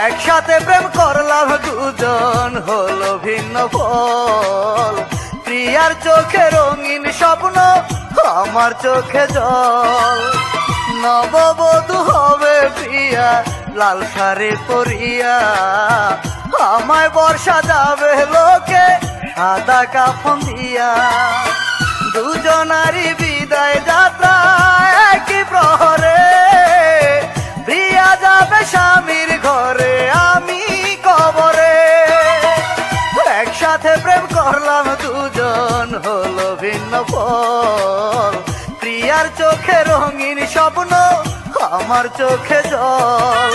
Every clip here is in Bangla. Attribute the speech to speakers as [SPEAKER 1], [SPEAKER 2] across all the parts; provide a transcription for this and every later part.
[SPEAKER 1] একসাথে প্রেম করলাম দুজন, হলো ভিন্ন ফল। প্রিয়ার চোখে রঙিন স্বপ্ন, আমার চোখে জল। নববধূ হবে প্রিয়া, লাল শাড়ি পরিয়া। আমায় বর্ষা যাবে লোকে, সাদা কাফন দিয়া। দুজনারই বিদায় যাত্রা একই প্রহরে। প্রিয়া যাবে স্বামীর ঘরে, আমি কবরে। একসাথে প্রেম করলাম দুজন, হলো ভিন্ন ফল। প্রিয়ার চোখে রঙিন স্বপ্ন, আমার চোখে জল।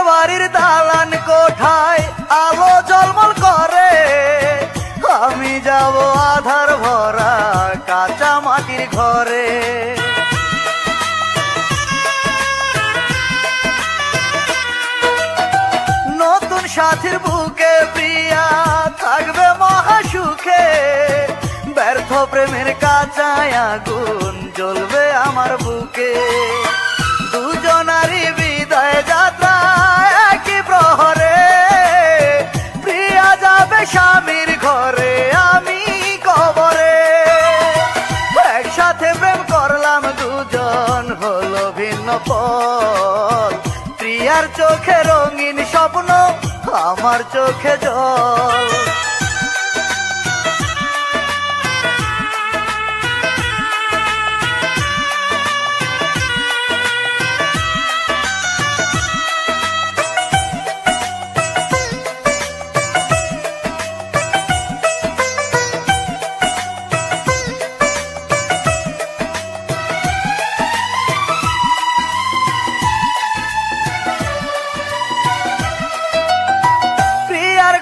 [SPEAKER 1] বাড়ির দালান কোঠায় আলো ঝলমল করে। আমি যাব আধার ভরা কাঁচা মাটির ঘরে। নতুন সাথীর বুকে প্রিয়া থাকবে মহাসুখে। ব্যর্থ প্রেমের কাঁচা আগুন জ্বলবে আমার বুকে। দুজনারই বিদায় যাত্রা একই প্রহরে। প্রিয়া যাবে স্বামীর ঘরে, আমি কবরে। একসাথে প্রেম করলাম দুজন, হলো ভিন্ন ফল। প্রিয়ার চোখে রঙিন স্বপ্ন, আমার চোখে জল।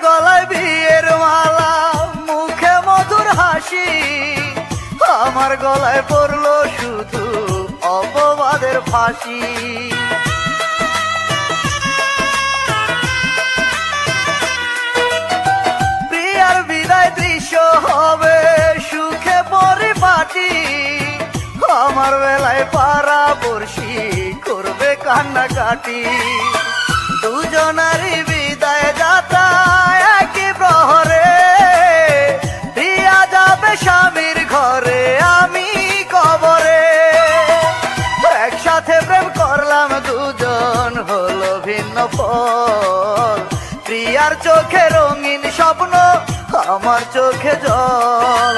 [SPEAKER 1] গলায় বিয়ের মালা, মুখে মধুর হাসি। আমার গলায় পড়লো শুধু অপবাদের ফাঁসি। প্রিয়ার বিদায় দৃশ্য হবে সুখে পরিপাটি। আমার বেলায় পাড়া পড়শি করবে কান্নাকাটি। দুজনারই বিদায় যাত্রা একই প্রহরে। প্রিয়া যাবে স্বামীর ঘরে, আমি কবরে। একসাথে প্রেম করলাম দুজন, হলো ভিন্ন ফল। প্রিয়ার চোখে রঙিন স্বপ্ন, আমার চোখে জল।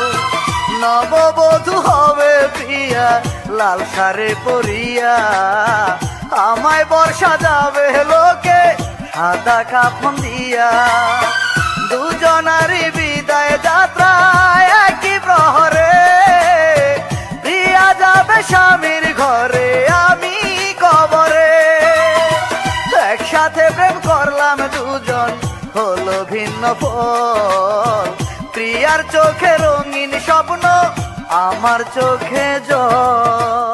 [SPEAKER 1] নববধূ হবে প্রিয়া, লাল শাড়ি পরিয়া। আমায় বর্ষা যাবে লোকে, সাদা কাফন দিয়া। দুজনারই বিদায় যাত্রা একই প্রহরে। প্রিয়া যাবে স্বামীর ঘরে, আমি কবরে। একসাথে প্রেম করলাম দুজন, হলো ভিন্ন ফল। প্রিয়ার চোখে রঙিন স্বপ্ন, আমার চোখে জল।